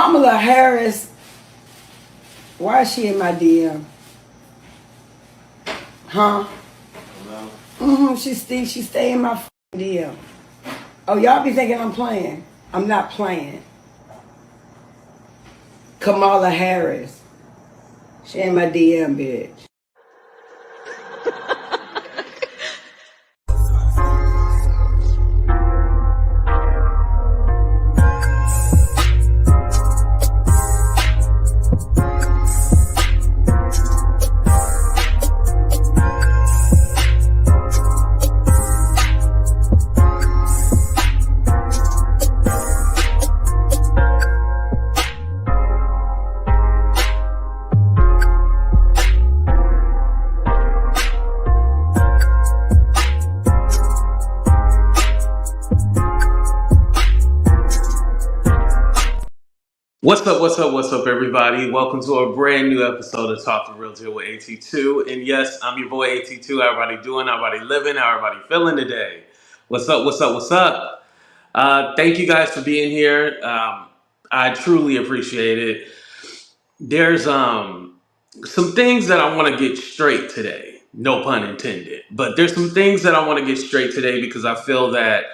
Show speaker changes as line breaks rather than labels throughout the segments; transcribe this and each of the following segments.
Kamala Harris, why is she in my DM? Huh? She stay in my DM. Oh, y'all be thinking I'm playing. I'm not playing. Kamala Harris. She in my DM, bitch.
What's up, everybody? Welcome to a brand new episode of Talk the Real Deal with AT2. And yes, I'm your boy AT2. How everybody doing? How everybody living? How everybody feeling today? What's up? Thank you guys for being here. I truly appreciate it. There's some things that I want to get straight today. No pun intended. But there's some things that I want to get straight today because I feel that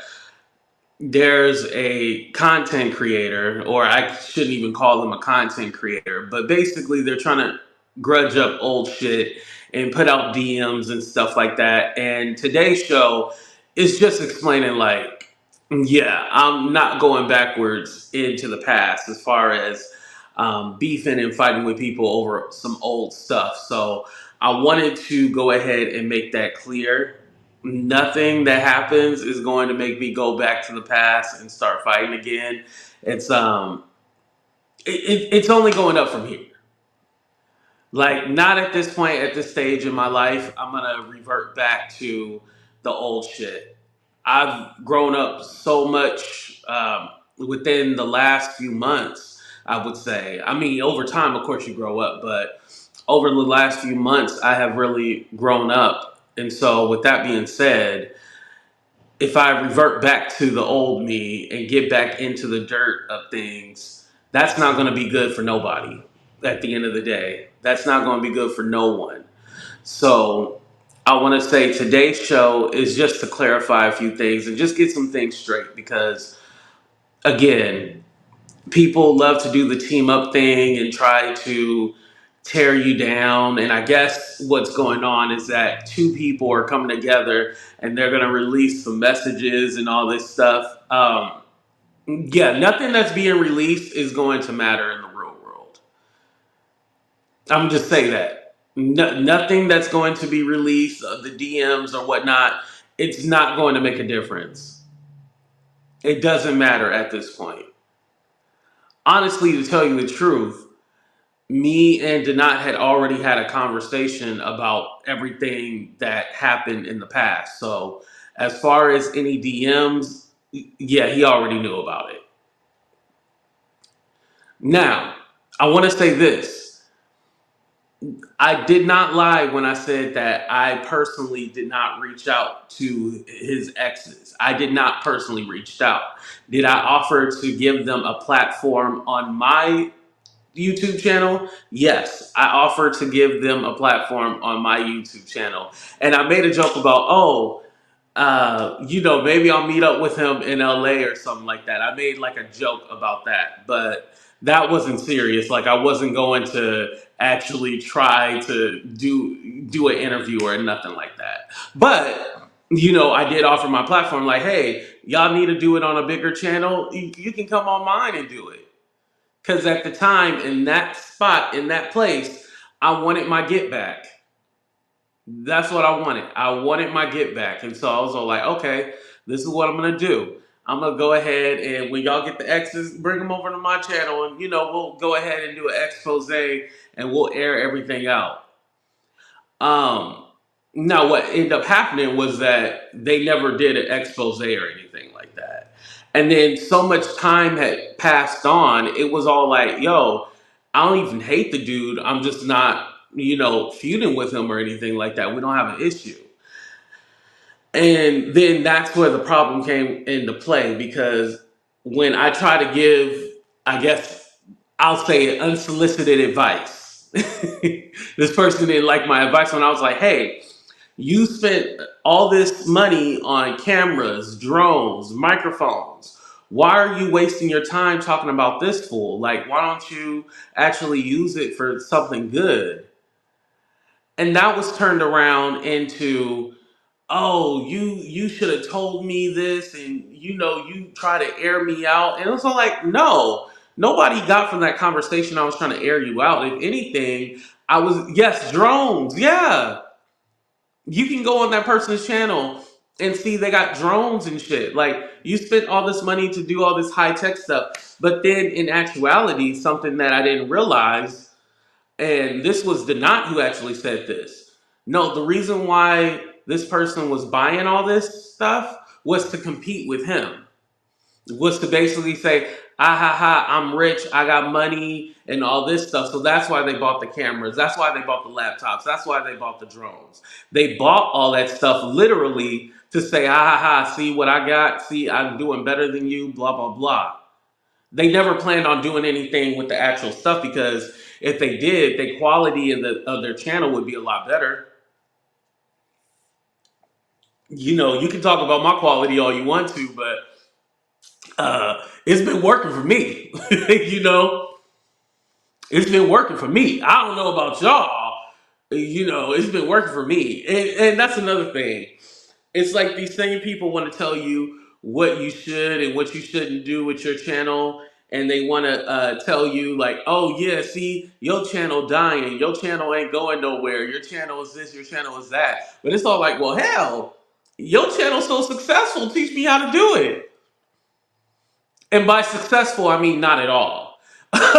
there's a content creator, or I shouldn't even call them a content creator, but basically they're trying to grudge up old shit and put out DMs and stuff like that. And today's show is just explaining, like, yeah, I'm not going backwards into the past as far as beefing and fighting with people over some old stuff. So I wanted to go ahead and make that clear. Nothing that happens is going to make me go back to the past and start fighting again. It's it's only going up from here. Like, not at this point, at this stage in my life, I'm gonna revert back to the old shit. I've grown up so much within the last few months, I would say. I mean, over time, of course, you grow up, but over the last few months, I have really grown up. And so, with that being said, if I revert back to the old me and get back into the dirt of things, that's not going to be good for nobody at the end of the day. That's not going to be good for no one. So I want to say today's show is just to clarify a few things and just get some things straight because, again, people love to do the team up thing and try to tear you down. And I guess what's going on is that two people are coming together and they're going to release some messages and all this stuff. Yeah, nothing that's being released is going to matter in the real world. I'm just say that. Nothing that's going to be released, the DMs or whatnot, it's not going to make a difference. It doesn't matter at this point. Honestly, to tell you the truth, me and Donat had already had a conversation about everything that happened in the past. So, as far as any DMs, yeah, he already knew about it. Now, I want to say this. I did not lie when I said that I personally did not reach out to his exes. I did not personally reach out. Did I offer to give them a platform on my YouTube channel? Yes, I offered to give them a platform on my YouTube channel. And I made a joke about, maybe I'll meet up with him in LA or something like that. I made like a joke about that, but that wasn't serious. Like, I wasn't going to actually try to do an interview or nothing like that. But I did offer my platform, like, hey, y'all need to do it on a bigger channel. You can come on mine and do it. Because at the time, in that spot, in that place, I wanted my get back. That's what I wanted. I wanted my get back. And so I was all like, okay, this is what I'm going to do. I'm going to go ahead and when y'all get the X's, bring them over to my channel. And, we'll go ahead and do an expose and we'll air everything out. Now, what ended up happening was that they never did an expose or anything like that. And then so much time had passed on, it was all like, yo, I don't even hate the dude. I'm just not, feuding with him or anything like that. We don't have an issue. And then that's where the problem came into play because when I try to give, I guess, I'll say it, unsolicited advice. This person didn't like my advice when I was like, hey, you spent all this money on cameras, drones, microphones. Why are you wasting your time talking about this fool? Like, why don't you actually use it for something good? And that was turned around into, oh, you should have told me this, and you try to air me out. And it was all like, no, nobody got from that conversation I was trying to air you out. If anything, I was, yes, drones, yeah. You can go on that person's channel and see they got drones and shit. Like, you spent all this money to do all this high tech stuff, but then in actuality, something that I didn't realize, and this was the not who actually said this. No, the reason why this person was buying all this stuff was to compete with him, was to basically say, ah ha ha, I'm rich, I got money, and all this stuff. So that's why they bought the cameras. That's why they bought the laptops. That's why they bought the drones. They bought all that stuff literally to say, ah ha ha, see what I got? See, I'm doing better than you, blah, blah, blah. They never planned on doing anything with the actual stuff, because if they did, the quality of their channel would be a lot better. You can talk about my quality all you want to, but it's been working for me. It's been working for me. I don't know about y'all. It's been working for me. And that's another thing. It's like these same people want to tell you what you should and what you shouldn't do with your channel. And they want to tell you, like, oh, yeah, see, your channel dying. Your channel ain't going nowhere. Your channel is this. Your channel is that. But it's all like, well, hell, your channel's so successful. Teach me how to do it. And by successful, I mean not at all. That's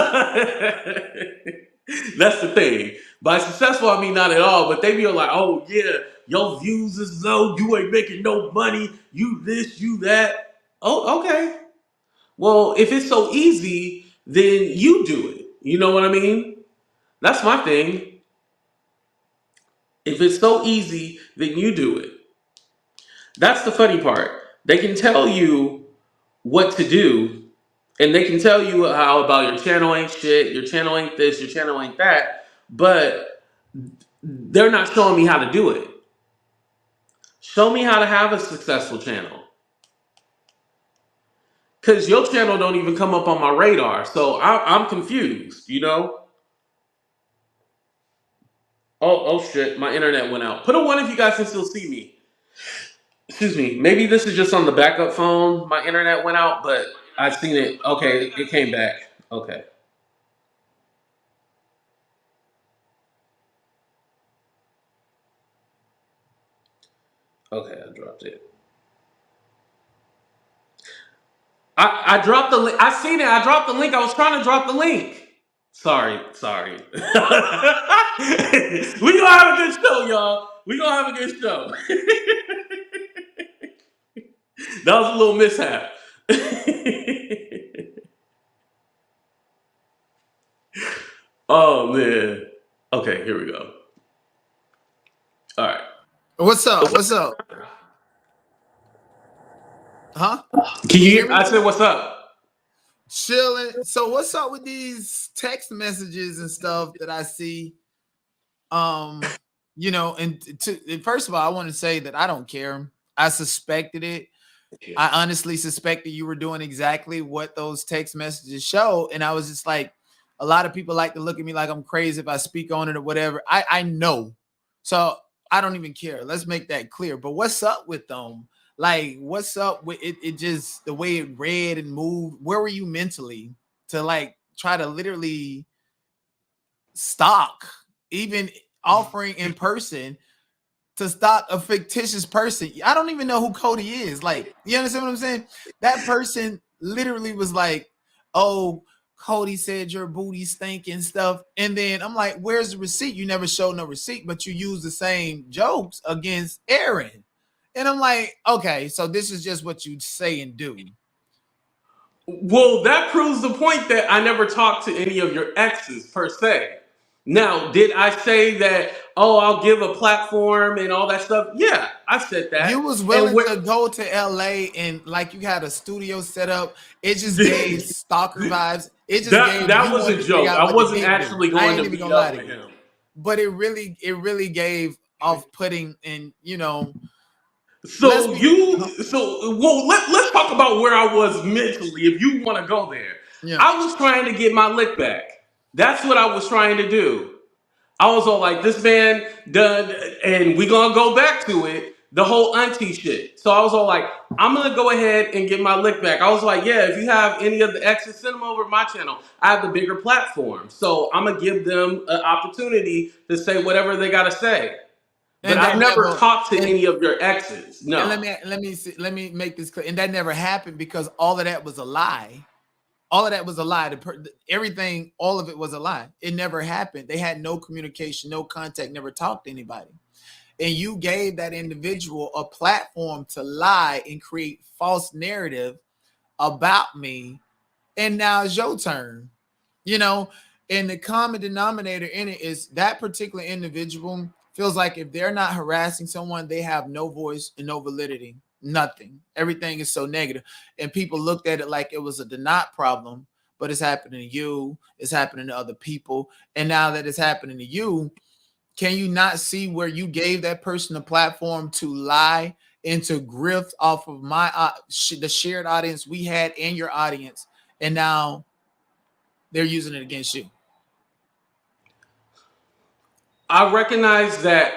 the thing. By successful, I mean not at all. But they be like, oh, yeah, your views is low. You ain't making no money. You this, you that. Oh, okay. Well, if it's so easy, then you do it. You know what I mean? That's my thing. If it's so easy, then you do it. That's the funny part. They can tell you what to do, and they can tell you how about your channel ain't shit, your channel ain't this, your channel ain't that, but they're not showing me how to do it. Show me how to have a successful channel. Because your channel don't even come up on my radar. So I'm confused. Oh shit, my internet went out. Put a one if you guys can still see me. Excuse me. Maybe this is just on the backup phone. My internet went out, but I've seen it. Okay, it came back. Okay. Okay, I dropped it. I dropped the link. I seen it. I dropped the link. I was trying to drop the link. Sorry. We gonna have a good show, y'all. We gonna have a good show. That was a little mishap. Oh man. Okay, here we go. All right.
What's up? What's up? Huh?
Can you
hear
hear?
me?
I said, "What's up?"
Chilling. So what's up with these text messages and stuff that I see? And first of all, I want to say that I don't care. I suspected it. I honestly suspected you were doing exactly what those text messages show. And I was just like, a lot of people like to look at me like I'm crazy if I speak on it or whatever. I know. So I don't even care. Let's make that clear. But what's up with them? Like, what's up with it? It just the way it read and moved. Where were you mentally to like try to literally stalk, even offering in person to stalk a fictitious person? I don't even know who Cody is. Like, you understand what I'm saying? That person literally was like, oh, Cody said your booty stink and stuff. And then I'm like, where's the receipt? You never showed no receipt, but you use the same jokes against Aaron. And I'm like, okay, so this is just what you say and do.
Well, that proves the point that I never talked to any of your exes per se. Now, did I say that oh, I'll give a platform and all that stuff. Yeah, I said
You
that.
was
And
willing to go to LA and like you had a studio set up. It just gave stalker vibes. It just gave
that
you
was a
wanted to figure
joke.
out
I
what the
wasn't
dick do.
actually
I
going
ain't
to
even
meet
gonna lie
up
to
with
you.
him.
But it really gave off putting and let's
So
be
let's talk about where I was mentally if you want to go there.
yeah.
I was trying to get my lick back. That's what I was trying to do. I was all like, this man done, and we gonna go back to it, the whole auntie shit. So I was all like, I'm gonna go ahead and get my lick back. I was like, yeah, if you have any of the exes, send them over to my channel. I have the bigger platform. So I'm gonna give them an opportunity to say whatever they gotta say. But
And
I've
that
never
never
talked to
and
any of your exes.
and
No.
let me make this clear. And that never happened because all of that was a lie. All of that was a lie. Everything, all of it was a lie. It never happened. They had no communication, no contact, never talked to anybody. And you gave that individual a platform to lie and create false narrative about me. And now it's your turn. You know, and the common denominator in it is that particular individual feels like if they're not harassing someone, they have no voice and no validity, nothing. Everything is so negative. And people looked at it like it was a denied problem, but it's happening to you, it's happening to other people. And now that it's happening to you, can you not see where you gave that person a platform to lie and to grift off of my the shared audience we had and your audience, and now they're using it against you?
I recognize that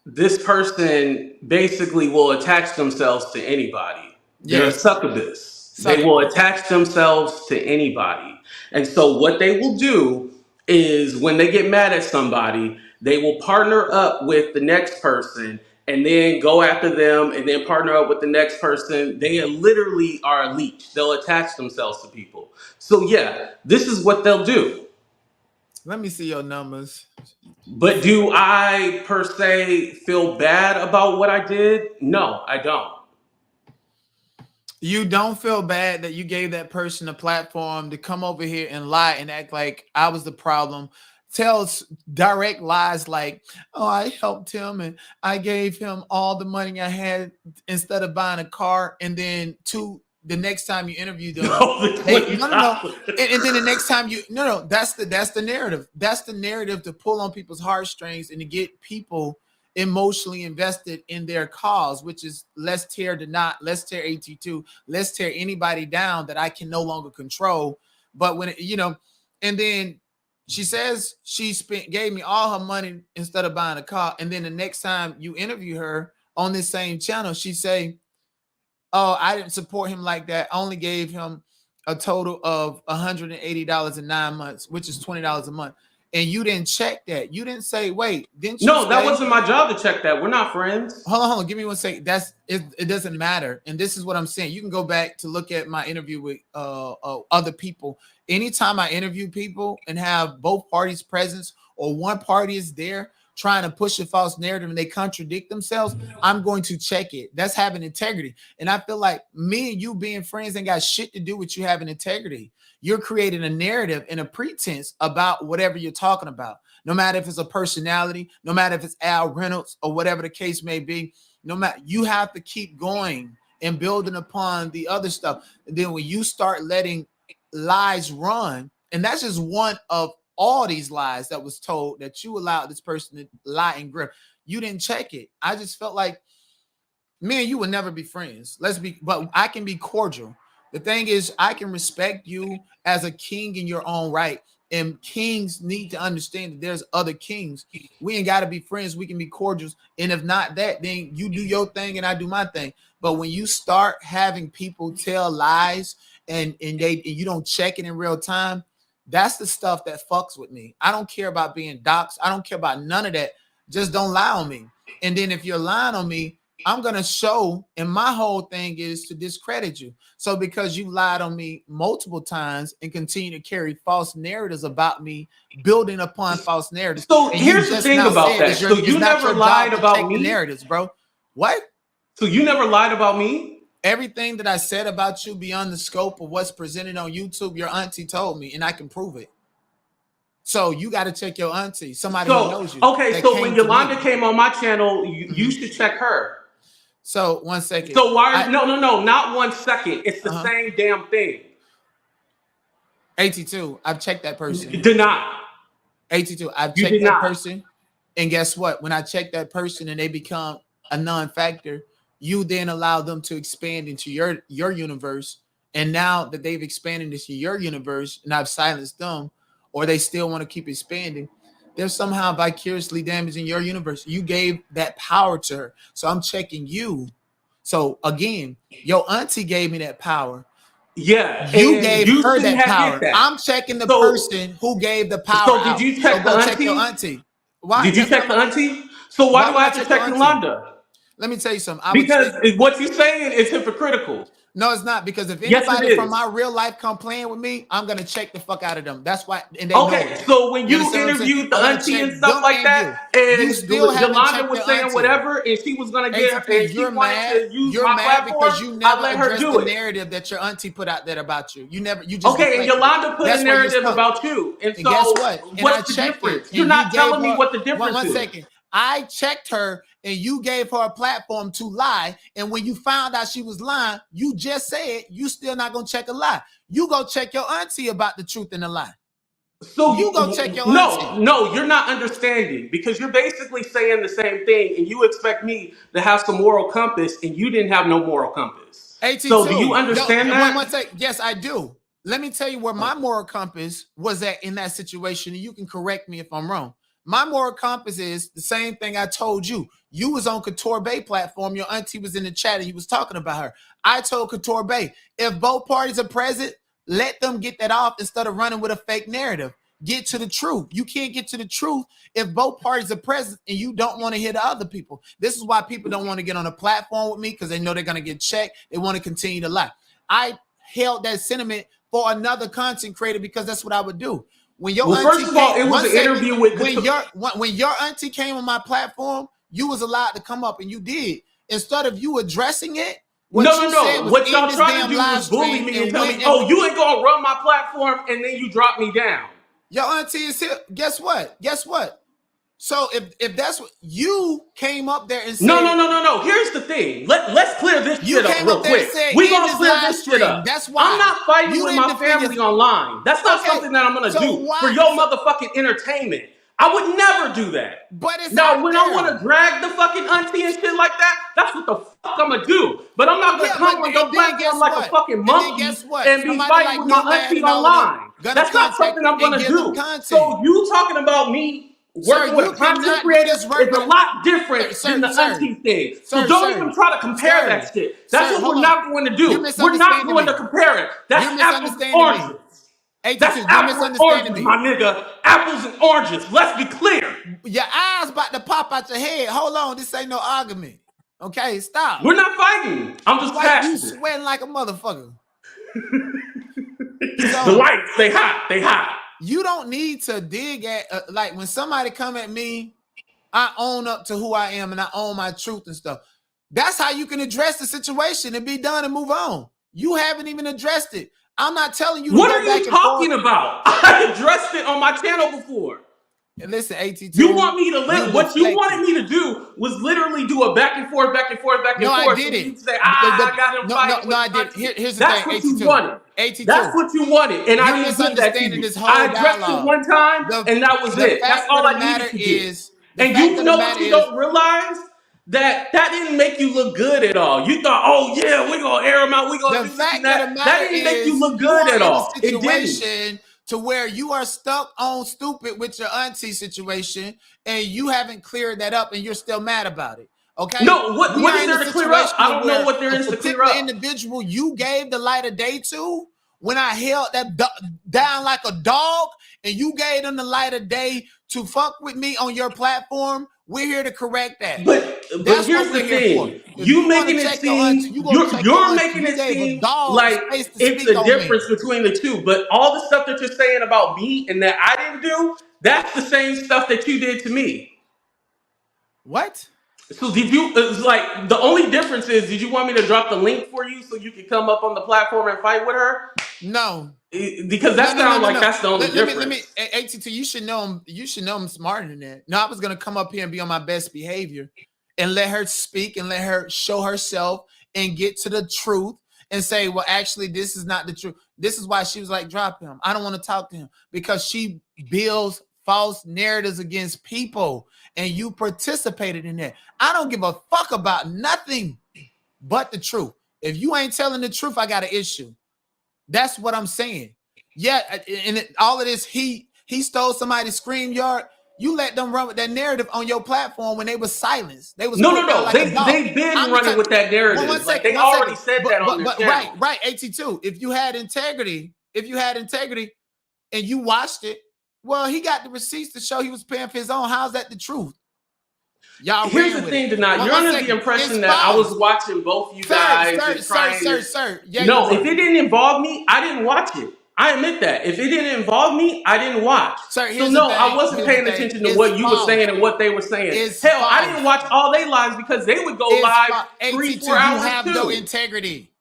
this person basically will attach themselves to anybody. They're a
Yes,
succubus. They will
succubus.
attach themselves to anybody. And so, what they will do is when they get mad at somebody, they will partner up with the next person and then go after them and then partner up with the next person. They literally are a leech. They'll attach themselves to people. So, yeah, this is what they'll do.
Let me see your numbers.
But do I per se feel bad about what I did? No, I don't.
You don't feel bad that you gave that person a platform to come over here and lie and act like I was the problem. Tells direct lies like, oh, I helped him and I gave him all the money I had instead of buying a car. And then the next time you interview them,
No, the
they
$20.
no. And then the next time that's the narrative. That's the narrative to pull on people's heartstrings and to get people emotionally invested in their cause, which is let's tear AT2, let's tear anybody down that I can no longer control. But and then she says gave me all her money instead of buying a car. And then the next time you interview her on this same channel, she say, oh, I didn't support him like that. I only gave him a total of $180 in 9 months, which is $20 a month. And you didn't check that. You didn't say, wait, didn't you
No, that
say?
wasn't my job to check that. We're not friends.
Hold on. Give me one second. It doesn't matter. And this is what I'm saying. You can go back to look at my interview with other people. Anytime I interview people and have both parties present or one party is there trying to push a false narrative and they contradict themselves, I'm going to check it. That's having integrity. And I feel like me and you being friends ain't got shit to do with you having integrity. You're creating a narrative and a pretense about whatever you're talking about. No matter if it's a personality, no matter if it's Al Reynolds or whatever the case may be, no matter, you have to keep going and building upon the other stuff. And then when you start letting lies run, and that's just one of all these lies that was told that you allowed this person to lie and grip. You didn't check it. I just felt like me and you will never be friends. But I can be cordial. The thing is, I can respect you as a king in your own right. And kings need to understand that there's other kings. We ain't got to be friends. We can be cordials. And if not that, then you do your thing and I do my thing. But when you start having people tell lies and you don't check it in real time, that's the stuff that fucks with me. I don't care about being doxxed. I don't care about none of that. Just don't lie on me. And then if you're lying on me, I'm going to show, and my whole thing is to discredit you. So because you lied on me multiple times and continue to carry false narratives about me, building upon false narratives,
So
and you
here's the
just
thing
now
about
said
that. So
it's
you
not
never
your
lied
job to
about
check the
me?
narratives, bro. What?
So you never lied about me?
Everything that I said about you beyond the scope of what's presented on YouTube, your auntie told me, and I can prove it. So you got to check your auntie, somebody who knows you.
Okay,
That
so when
came to
Yolanda
me.
came on my channel, you should check her.
So 1 second.
So why? No, not 1 second. It's the same damn thing.
AT2, I've checked that person.
Did not.
AT2, I've
You
checked
did
that
not.
person. And guess what? When I check that person and they become a non-factor, you then allow them to expand into your universe. And now that they've expanded into your universe and I've silenced them, or they still want to keep expanding, they're somehow vicariously damaging your universe. You gave that power to her. So I'm checking you. So again, your auntie gave me that power.
Yeah,
you gave
you
her
shouldn't
that
have
power.
did that.
I'm checking the person who gave the power.
So did you check the
go
auntie?
Check your auntie. Why?
Did you check the auntie? So why do I have to check Yolanda?
Let me tell you something.
Because what you're saying is hypocritical.
No, it's not, because if
Yes,
anybody
it
from
is.
my real life come playing with me, I'm gonna check the fuck out of them. That's why. And they
Okay,
know it.
so when you
understand what I'm saying?
interviewed the
I'm gonna
auntie
check
and stuff
them
like
and
that,
you
and
still haven't
Yolanda
checked
was
your
saying
auntie.
whatever, and she was gonna get,
AT2,
and she wanted to use
you're
my
mad
platform,
because you
I
never
let her
addressed
do
the
it.
narrative that your auntie put out there about you. You just
Okay, and
deflected it.
Yolanda put
That's
a
where you're
narrative
stuck.
about you, and
And guess
so
what? And I
what's the
checked it,
difference?
and
You're
you
not
gave
telling me
her-
what the difference
one
is.
second. I checked her, and you gave her a platform to lie. And when you found out she was lying, you just said you still not gonna check a lie. You go check your auntie about the truth and the lie.
So
You go check your auntie.
No, you're not understanding, because you're basically saying the same thing, and you expect me to have some moral compass, and you didn't have no moral compass.
AT2.
So do you understand that?
One second. Yes, I do. Let me tell you where my moral compass was at in that situation, and you can correct me if I'm wrong. My moral compass is the same thing I told you. You was on Couture Bay platform. Your auntie was in the chat and you was talking about her. I told Couture Bay, if both parties are present, let them get that off instead of running with a fake narrative. Get to the truth. You can't get to the truth if both parties are present and you don't want to hear the other people. This is why people don't want to get on a platform with me, because they know they're going to get checked. They want to continue to lie. I held that sentiment for another content creator because that's what I would do. When your auntie
first of all, it was an interview with
when your auntie came on my platform, you was allowed to come up, and you did. Instead of you addressing it,
what y'all tried to do was bully me and tell me, "Oh, you ain't gonna run my platform," and then you drop me down.
Your auntie is here. Guess what? So if that's what you came up there and said,
no. Here's the thing. Let's clear this shit up real quick.
We
gonna clear this shit up.
That's why
I'm not fighting with my family online. That's not something that I'm gonna do for your motherfucking entertainment. I would never do that.
But it's
now when I want to drag the fucking auntie and shit like that, that's what the fuck I'm gonna do. But I'm not gonna come on your platform like a fucking monkey and be fighting with my auntie online. That's not something I'm gonna do. So you talking about me working with a content creator is a lot different than the auntie thing. So don't even try to compare that shit. That's what we're not going to do. We're not going to compare it. That's apples and oranges. That's apples and oranges, my nigga. Apples and oranges. Let's be clear.
Your eyes about to pop out your head. Hold on, this ain't no argument. Okay, stop.
We're not fighting. I'm just passionate.
You sweating like a motherfucker.
The lights, they hot.
You don't need to dig at like when somebody come at me, I own up to who I am and I own my truth and stuff. That's how you can address the situation and be done and move on. You haven't even addressed it. I'm not telling you.
What are you talking about? I addressed it on my channel before.
And listen, AT2.
You want me to live? What you wanted me to do was literally do a back and forth.
No, I did it.
You say, I got him fighting.
No, I did. Here's the
That's
thing.
what
AT2.
you wanted.
AT2.
That's what you wanted, and I didn't do that to you. I addressed it one time, and that was it. That's all I needed to do. And you know what you don't realize? That didn't make you look good at all. You thought, oh yeah, we're gonna air them out. We're gonna do this and that. That didn't make you look good at all. It didn't.
To where you are stuck on stupid with your auntie situation, and you haven't cleared that up, and you're still mad about it. Okay.
No, what is there to clear up? I don't know what there is to clear up.
Individual you gave the light of day to, when I held that down like a dog, and you gave them the light of day to fuck with me on your platform, we're here to correct that.
But here's the thing: you making it seem you're making it seem like it's a difference between the two. But all the stuff that you're saying about me and that I didn't do, that's the same stuff that you did to me.
What?
So did you? It's like the only difference is, did you want me to drop the link for you so you could come up on the platform and fight with her?
No.
Because
No,
that
no, no,
sounds
no,
like
no.
that's the only
Let me,
difference.
AT2, you should know him. You should know I'm smarter than that. No, I was gonna come up here and be on my best behavior and let her speak and let her show herself and get to the truth and say, well, actually, this is not the truth. This is why she was like, drop him. I don't want to talk to him because she builds false narratives against people and you participated in that. I don't give a fuck about nothing but the truth. If you ain't telling the truth, I got an issue. That's what I'm saying. Yeah, and all of this, he stole somebody's scream yard. You let them run with that narrative on your platform when they was silenced. They was
No, no,
put down
no.
like a dog.
They've been
I'm the
running
type.
with that
One
narrative. Like
second,
they
one
already
second.
said that on their
Right,
channel.
right. AT2. If you had integrity, and you watched it, well, he got the receipts to show he was paying for his own. How's that the truth? Y'all
Here's
ran
the
with it.
thing, Denai. You're
One
under the
second. It's
impression that I was
false.
watching both you
Sir,
guys
sir,
and
sir,
trying to.
sir, sir. Yeah, you
No, if
were.
it didn't involve me, I didn't watch it. I admit that. If it didn't involve me, I didn't watch.
Sir,
So
here's the
no, I
thing.
wasn't
Here's the
paying
thing.
attention to
It's
what you were
false.
saying and what they were saying.
It's
Hell, I didn't
false.
watch all their lives because they would go
It's
live
false.
3-4
AT2, you
hours
have no
too.
integrity.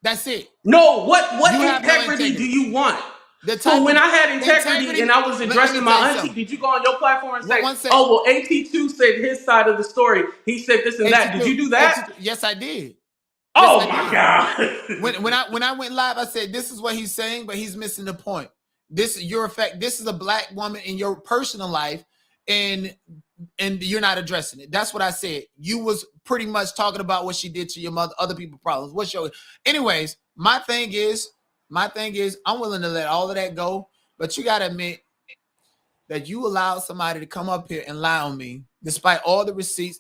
That's it.
No, what
You have no
integrity do
integrity.
you want?
The
So
type
when
of
I had integrity and
integrity.
I was
Let me
addressing
tell you
my auntie,
something.
did you go on your platform and say,
One sec.
"Oh, well, AT2 said his side of the story. He said this and that." Did you
AT2.
do that?
AT2. Yes, I did. Yes, I
Oh my
did.
god!
When I went live, I said this is what he's saying, but he's missing the point. This your effect. This is a black woman in your personal life, and you're not addressing it. That's what I said. You was pretty much talking about what she did to your mother, other people's problems. What's your anyways, my thing is I'm willing to let all of that go, but you gotta admit that you allowed somebody to come up here and lie on me, despite all the receipts,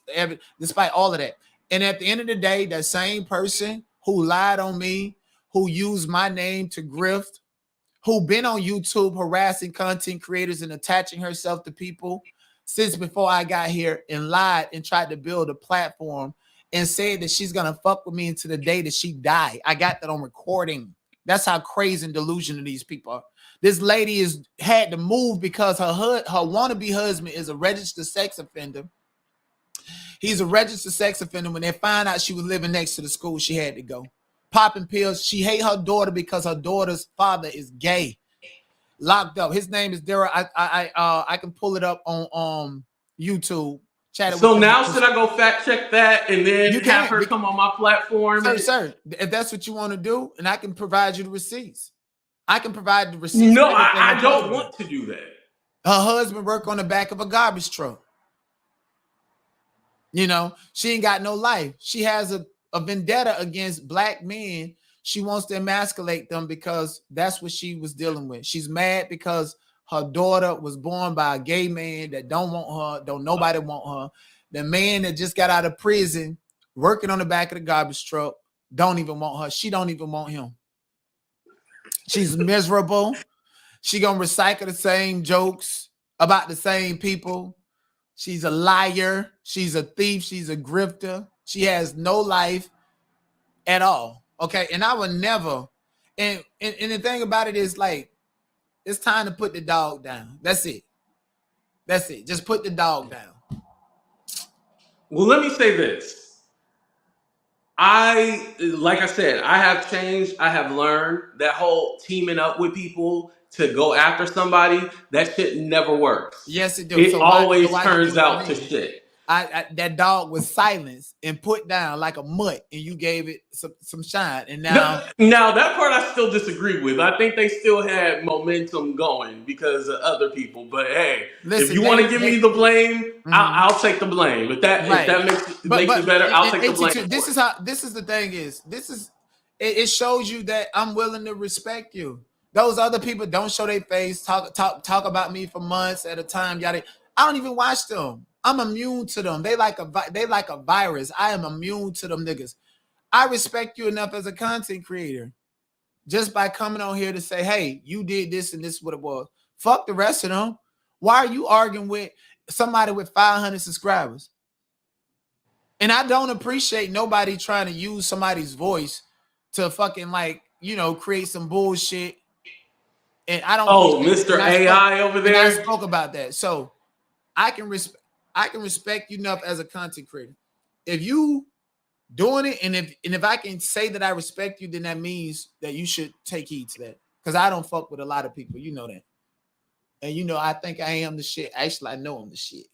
despite all of that. And at the end of the day, that same person who lied on me, who used my name to grift, who been on YouTube harassing content creators and attaching herself to people since before I got here and lied and tried to build a platform and said that she's gonna fuck with me until the day that she died. I got that on recording. That's how crazy and delusional these people are. This lady is had to move because her wannabe husband is a registered sex offender. He's a registered sex offender. When they found out she was living next to the school, she had to go. Popping pills. She hate her daughter because her daughter's father is gay. Locked up. His name is Daryl. I can pull it up on YouTube. Chat it with
So
them.
now should I go fact check that and then
You
have
can,
her come on my platform?
sir. If that's what you want to do, and I can provide you the receipts. I can provide the receipts
No,
for everything I
I
told
don't
you.
want to do that.
Her husband worked on the back of a garbage truck. You know, she ain't got no life. She has a vendetta against black men. She wants to emasculate them because that's what she was dealing with. She's mad because her daughter was born by a gay man that don't want her, don't nobody want her. The man that just got out of prison, working on the back of the garbage truck, don't even want her. She don't even want him. She's miserable. She gonna recycle the same jokes about the same people. She's a liar. She's a thief. She's a grifter. She has no life at all. Okay. And I would never. And the thing about it is like, it's time to put the dog down. That's it. That's it. Just put the dog down.
Well, let me say this. Like I said, I have changed. I have learned that whole teaming up with people to go after somebody, that shit never works.
Yes, it do.
It
So
always
why you
turns
do it to
out to
me?
shit.
That dog was silenced and put down like a mutt, and you gave it some shine. And now
Now that part I still disagree with. I think they still had momentum going because of other people. But hey, if
listen,
you want to give me the blame, I'll take the blame. If
right.
that makes it better, I'll take the blame
AT2,
for it.
this is the thing is it shows you that I'm willing to respect you. Those other people don't show their face, talk about me for months at a time. Yada. I don't even watch them. I'm immune to them. They like a virus. I am immune to them niggas. I respect you enough as a content creator just by coming on here to say, hey, you did this and this is what it was. Fuck the rest of them. Why are you arguing with somebody with 500 subscribers? And I don't appreciate nobody trying to use somebody's voice to fucking create some bullshit. And I don't
Oh,
appreciate it.
Mr. AI over
And I
there.
spoke about that. So I can respect. I can respect you enough as a content creator. If you doing it, and if I can say that I respect you, then that means that you should take heed to that. Because I don't fuck with a lot of people, you know that. And you know, I think I am the shit. Actually, I know I'm the shit.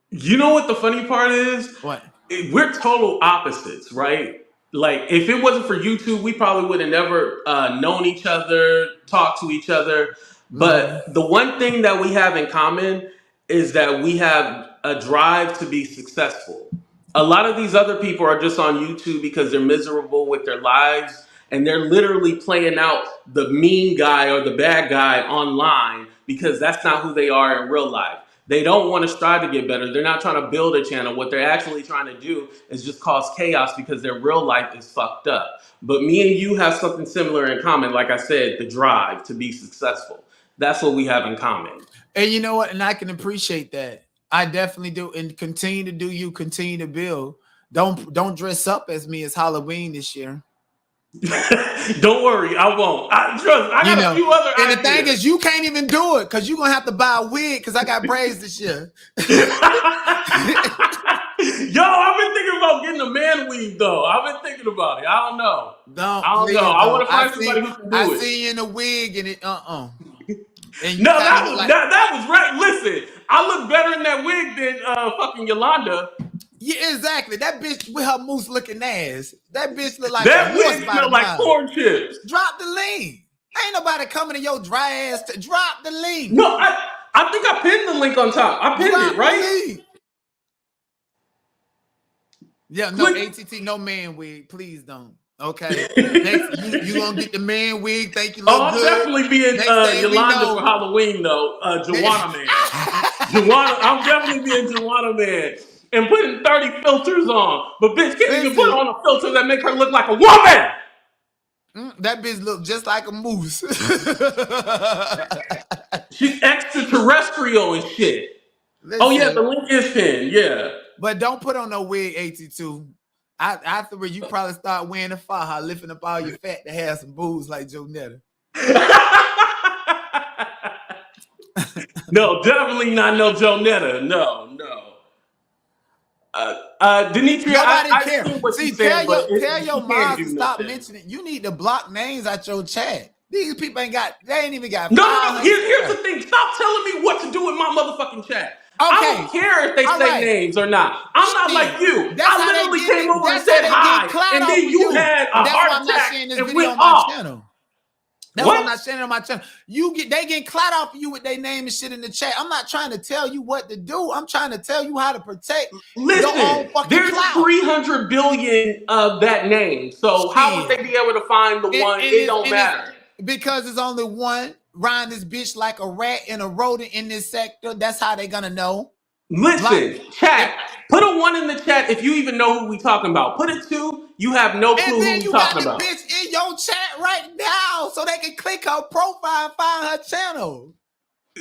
You know what the funny part is?
What?
We're total opposites, right? Like, if it wasn't for YouTube, we probably would have never known each other, talked to each other. But the one thing that we have in common is that we have a drive to be successful. A lot of these other people are just on YouTube because they're miserable with their lives and they're literally playing out the mean guy or the bad guy online because that's not who they are in real life. They don't want to strive to get better. They're not trying to build a channel. What they're actually trying to do is just cause chaos because their real life is fucked up. But me and you have something similar in common. Like I said, the drive to be successful. That's what we have in common.
And you know what? And I can appreciate that. I definitely do. And continue to do you, continue to build. Don't dress up as me as Halloween this year.
Don't worry, I won't. I got a few other
and
ideas.
The thing is, you can't even do it because you're gonna have to buy a wig because I got braids this year.
Yo, I've been thinking about getting a man weave though. I've been thinking about it. I don't know. I want to find somebody who can do it.
I see you in a wig and it And
no, that was right. Listen, I look better in that wig than fucking Yolanda.
Yeah, exactly. That bitch with her moose looking ass. That bitch look like
that wig smell like corn chips.
Drop the link. Ain't nobody coming to your dry ass to drop the link.
No, I think I pinned the link on top. I pinned it, right?
Yeah, no, AT2, no man wig. Please don't. Okay. Next, you gonna get the man wig. Thank you.
I'll definitely be in Yolanda for Halloween though. Joanna man. I'm definitely being Joanna man. And putting 30 filters on. But bitch can't even put on a filter that make her look like a woman.
That bitch look just like a moose.
She's extraterrestrial and shit. Listen, oh yeah, the link is pinned. Yeah.
But don't put on no wig, AT2. Afterward, you probably start wearing a faja, lifting up all your fat to have some boobs like Joe Netta.
No, definitely not no Joe Netta. No. Demetria,
nobody
I
care.
See,
tell your moms to stop mentioning. You need to block names out your chat. These people ain't even got.
No. Here's the thing. Stop telling me what to do with my motherfucking chat. Okay. I don't care if they say names or not. I'm not like you. I literally came over and said hi, and then you had a heart attack and went off.
That's why I'm not sharing it on my channel. They getting clout off of you with their name and shit in the chat. I'm not trying to tell you what to do. I'm trying to tell you how to protect your own fucking
there's
clout.
300 billion of that name. So how would they be able to find the one? It don't matter.
Because there's only one riding this bitch like a rat and a rodent in this sector. That's how they gonna know.
Listen, chat. Put a 1 in the chat if you even know who we talking about. Put a 2. You have no clue who we talking about.
And then you got the bitch in your chat right now so they can click her profile and find her channel.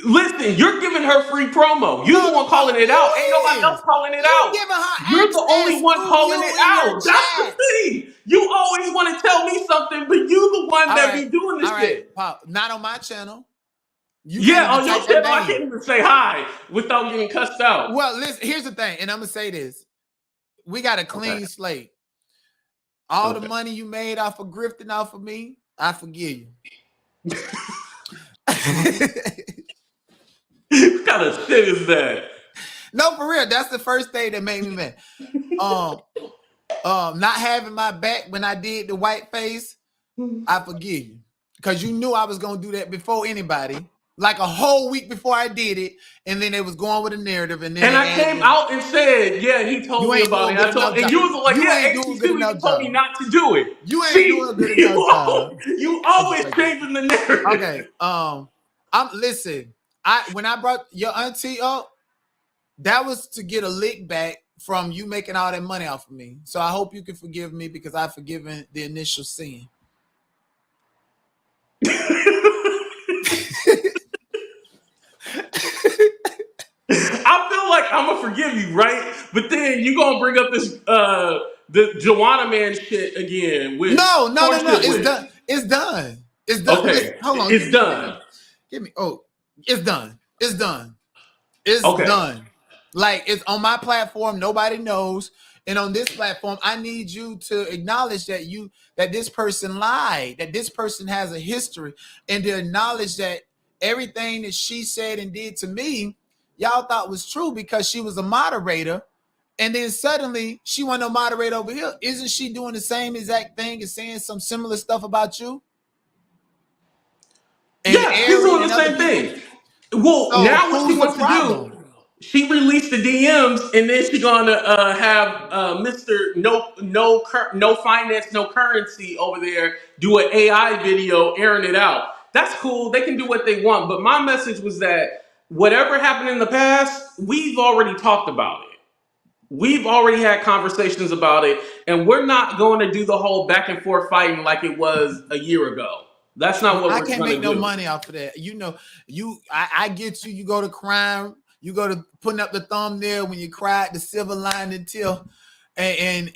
Listen, you're giving her free promo. You're the one calling it out. Ain't nobody else calling it out. You're the only one calling it out. That's the thing. You always want to tell me something, but you the one that be doing this shit.
Pop, not on my channel.
On your channel, I can't even say hi without getting cussed out.
Well, listen, here's the thing, and I'm going to say this. We got a clean slate. All the money you made off of grifting off of me, I forgive you.
What kind of shit is that?
No, for real. That's the first thing that made me mad. Not having my back when I did the white face, I forgive you. Because you knew I was going to do that before anybody. Like a whole week before I did it, and then they was going with a narrative, and I
came out and said, "Yeah, he told me about it." And you was like, "Yeah, AT2, you told me not to do it."
You ain't doing a good enough job.
You always changing the narrative.
Okay, listen. When I brought your auntie up, that was to get a lick back from you making all that money off of me. So I hope you can forgive me because I've forgiven the initial sin.
I feel like I'm gonna forgive you, right? But then you gonna bring up this the Joanna man shit again. With
no. It's done. It's done.
Okay,
listen, hold on.
It's done.
Give me. Oh, it's done. It's done. It's done. Like, it's on my platform, nobody knows. And on this platform, I need you to acknowledge that this person lied, that this person has a history, and to acknowledge that everything that she said and did to me, y'all thought was true because she was a moderator. And then suddenly she wasn't a moderator over here. Isn't she doing the same exact thing and saying some similar stuff about you? And
Yeah, she's
Ari
doing the
and other
same
people.
thing. Well,
So
now what she
who's the
wants to
problem?
do, she released the DMs, and then she's gonna have Mr. No finance, no currency over there do an AI video airing it out. That's cool. They can do what they want. But my message was that whatever happened in the past, we've already talked about it. We've already had conversations about it, and we're not going to do the whole back and forth fighting like it was a year ago. That's not what
I
we're
can't
going
make
to
no
do.
money off of that. I get you. You go to crime. You go to putting up the thumbnail when you cried the silver lining till, and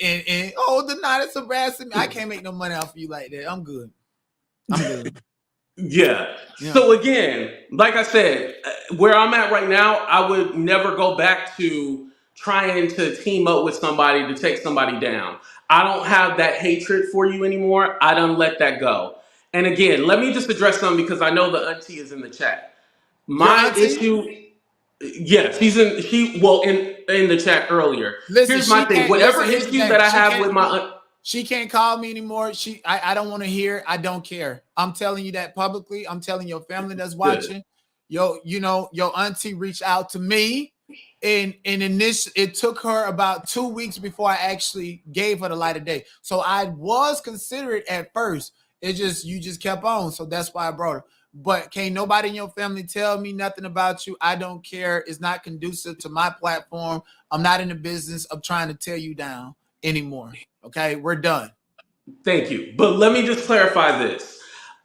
oh, the night is harassing me. I can't make no money off of you like that. I'm good. I'm good.
Yeah.
Yeah.
So again, like I said, where I'm at right now, I would never go back to trying to team up with somebody to take somebody down. I don't have that hatred for you anymore. I don't let that go. And again, let me just address something because I know the auntie is in the chat.
Your
My
auntie?
issue, yeah, in the chat earlier.
Listen,
Here's my
she
thing.
can't
Whatever
listen. Here's the
issues
thing.
that I have with my
She can't call me anymore. I don't want to hear. I don't care. I'm telling you that publicly. I'm telling your family that's
good.
watching. Your auntie reached out to me, and in this, it took her about 2 weeks before I actually gave her the light of day. So I was considerate at first. You just kept on. So that's why I brought her. But can't nobody in your family tell me nothing about you. I don't care. It's not conducive to my platform. I'm not in the business of trying to tear you down anymore. Okay, we're done.
Thank you. But let me just clarify this.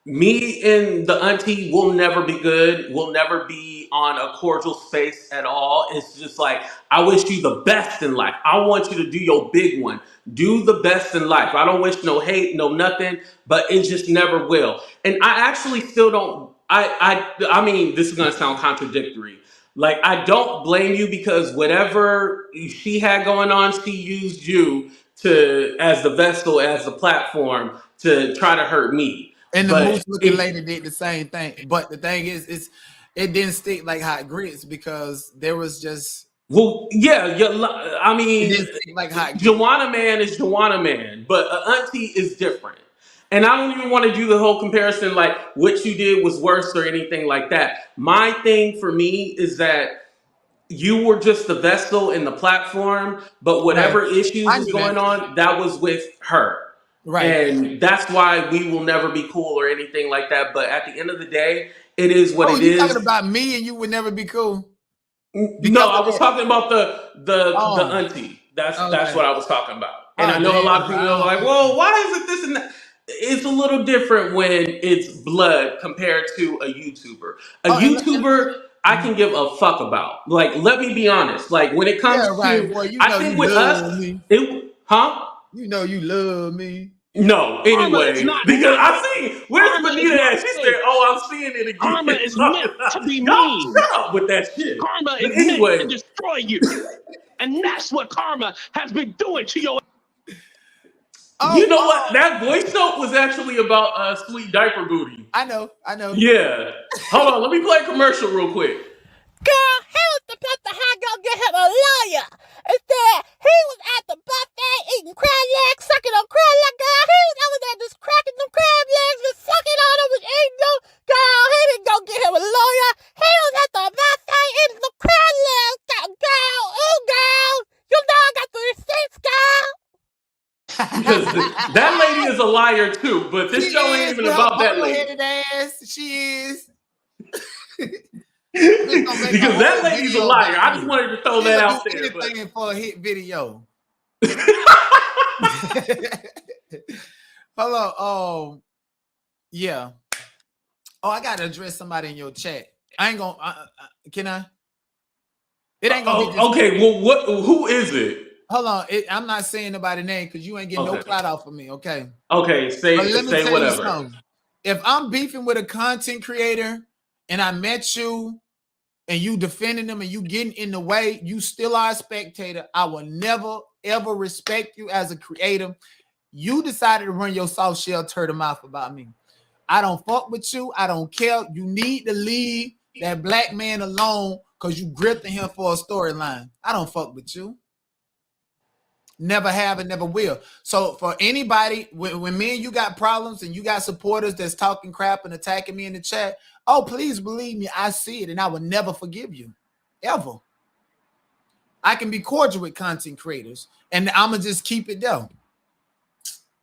Me and the auntie will never be good. We'll never be on a cordial space at all. It's just like, I wish you the best in life. I want you to do your big one. Do the best in life. I don't wish no hate, no nothing, but it just never will. And I actually still don't, I mean, this is going to sound contradictory. Like, I don't blame you because whatever she had going on, she used you to as the vessel, as the platform to try to hurt me.
And the
But
moose looking
if
lady did the same thing. But the thing is it didn't stick like hot grits because there was just
well, yeah, I
it
mean,
didn't stick like hot grits.
Joanna Man is Joanna Man, but Auntie is different. And I don't even want to do the whole comparison like what you did was worse or anything like that. My thing for me is that you were just the vessel in the platform, but
Right.
whatever issues
I
was
knew that.
going on, that was with her.
Right.
And that's why we will never be cool or anything like that. But at the end of the day, it is what
Oh,
it
you talking
is.
about me and you would never be cool
No,
because
I
of
was
that.
talking about the
Oh,
auntie. That's
okay.
what I was talking about. And
Oh,
I know a lot of
damn,
people are
bro.
like, "Well, why is it this and that?" It's a little different when it's blood compared to a YouTuber. A
Oh,
YouTuber, I can give a fuck about. Like, let me be honest. Like, when it
yeah,
comes
right,
to,
boy. You
I
know
think
you
with
love
us,
me.
huh?
You know you love me.
No,
Karma is
anyway,
not
because
nice.
I see where's
Karma is
Benita
not
at? She said,
safe.
"Oh, I'm seeing it
Karma
again."
is meant to be
Y'all
mean.
shut up with that shit.
Karma
But
is meant to
anyway,
destroy you. And that's what karma has been doing to your.
you
Oh,
know what?
oh,
That voice note was actually about sweet diaper booty.
I know, I know.
Yeah. Hold on, let me play a commercial real quick.
Girl, he was supposed to have go get him a lawyer. Instead, he was at the buffet eating crab legs, sucking on crab legs. Girl, he was over there just cracking them crab legs and sucking on them and eating them. Girl, he didn't go get him a lawyer. He was at the buffet eating the crab legs. Girl, ooh, girl. You know I got the receipts, girl.
Because that lady is a liar too, but
She
this show ain't
is
even
with her
about that
polo
lady.
headed ass. She is. I'm just gonna make a
Because that
whole
lady's a
video
liar.
about
I just
you.
wanted to throw that
She'll do
out there. But
anything for a hit video. Hello. Oh, yeah. Oh, I gotta address somebody in your chat. I ain't gonna. Can I? It ain't gonna be just.
okay. Well, who is it?
Hold on. I'm not saying nobody's name because you ain't getting no
Okay.
clout off of me. Okay.
Okay.
But
Say
let me
say
tell you
whatever.
something. If I'm beefing with a content creator and I met you and you defending them and you getting in the way, you still are a spectator. I will never, ever respect you as a creator. You decided to run your soft shell turtle mouth about me. I don't fuck with you. I don't care. You need to leave that black man alone because you grifting him for a storyline. I don't fuck with you. Never have and never will. So for anybody, when me and you got problems and you got supporters that's talking crap and attacking me in the chat, oh, please believe me, I see it and I will never forgive you. Ever. I can be cordial with content creators and I'm going to just keep it there.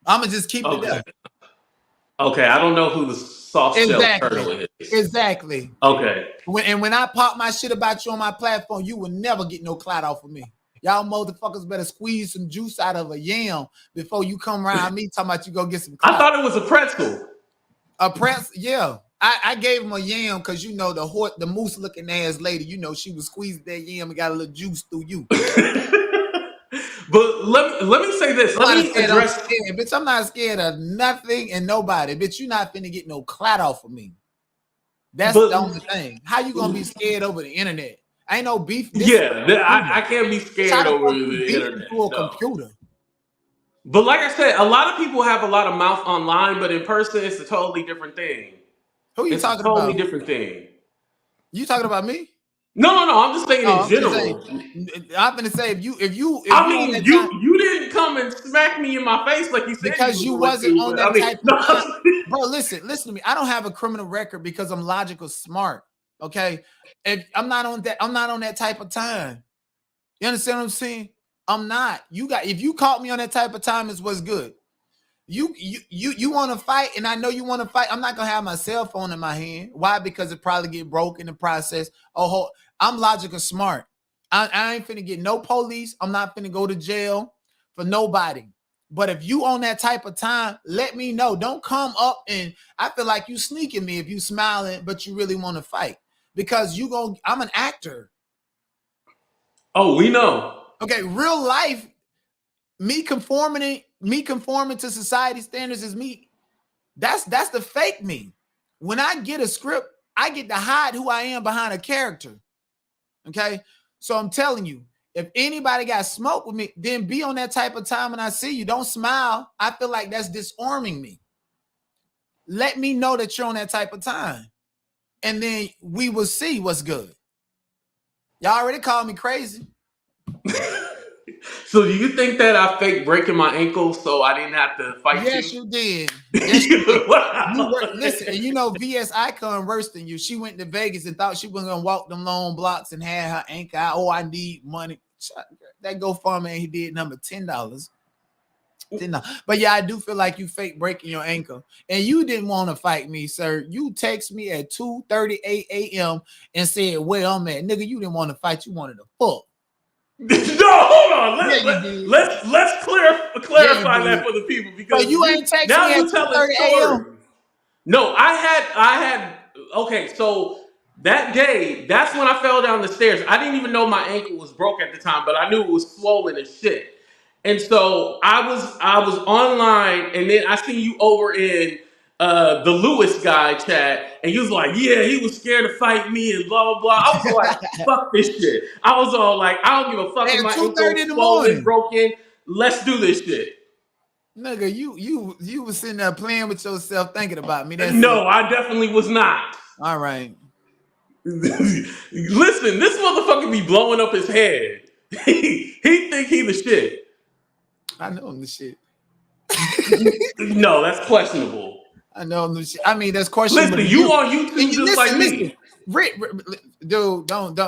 I'm going to just keep it there.
Okay, I don't know who the soft shell turtle is.
Exactly.
Okay.
When I pop my shit about you on my platform, you will never get no clout off of me. Y'all motherfuckers better squeeze some juice out of a yam before you come around me talking about you go get some clout.
I thought it was a pretzel.
A pretzel, yeah. I gave him a yam because you know the moose looking ass lady, you know, she was squeezing that yam and got a little juice through you.
But let me say this. Let me address.
Bitch, I'm not scared of nothing and nobody. Bitch, you not finna get no clout off of me. That's the only thing. How you gonna be scared over the internet? Ain't no beef.
I can't be scared over the internet.
Through a computer.
But like I said, a lot of people have a lot of mouth online, but in person, it's a totally different thing.
Who you talking about?
It's a totally different thing.
You talking about me?
No. I'm just saying in general.
I'm gonna say if you
I mean, you didn't come and smack me in my face like you said
because you wasn't on that type of time. Bro, listen to me. I don't have a criminal record because I'm logical smart. Okay, if I'm not on that type of time. You understand what I'm saying? I'm not. If you caught me on that type of time, is what's good. You want to fight, and I know you want to fight. I'm not gonna have my cell phone in my hand. Why? Because it probably get broke in the process. I'm logical smart. I ain't finna get no police. I'm not finna go to jail for nobody. But if you on that type of time, let me know. Don't come up and I feel like you sneaking me if you smiling, but you really want to fight because I'm an actor.
Oh, we know.
Okay, real life, me conforming to society standards is me. That's the fake me. When I get a script, I get to hide who I am behind a character. Okay, so I'm telling you, if anybody got smoke with me, then be on that type of time when I see you. Don't smile. I feel like that's disarming me. Let me know that you're on that type of time, and then we will see what's good. Y'all already called me crazy.
So do you think that I faked breaking my ankle so I didn't have to fight you?
Yes, you did. Yes, you did. Wow. Listen, and you know VS Icon worse than you. She went to Vegas and thought she was gonna walk them long blocks and had her ankle out. Oh, I need money. That GoFundMe he did number $10. But yeah, I do feel like you fake breaking your ankle. And you didn't want to fight me, sir. You text me at 2:38 a.m. and said, "Where I'm at." Nigga, you didn't want to fight, you wanted to fuck.
No, hold on. Let's clarify that for the people because
you ain't texting
now
me
you
at
telling stories. No, I had okay, so that day, that's when I fell down the stairs. I didn't even know my ankle was broke at the time, but I knew it was swollen as shit. And so I was online, and then I seen you over in the Lewis guy chat, and you was like, yeah, he was scared to fight me and blah blah blah. I was like, fuck this shit. I was all like, I don't give a fuck if my ankle swollen, broken. Let's do this shit.
Nigga, you was sitting there playing with yourself, thinking about me.
I definitely was not.
All right.
Listen, this motherfucker be blowing up his head. He think he the shit.
I know I'm the shit.
No, that's questionable.
I know I'm the shit. I mean, that's questionable.
Listen, you on YouTube just like me.
Dude, don't.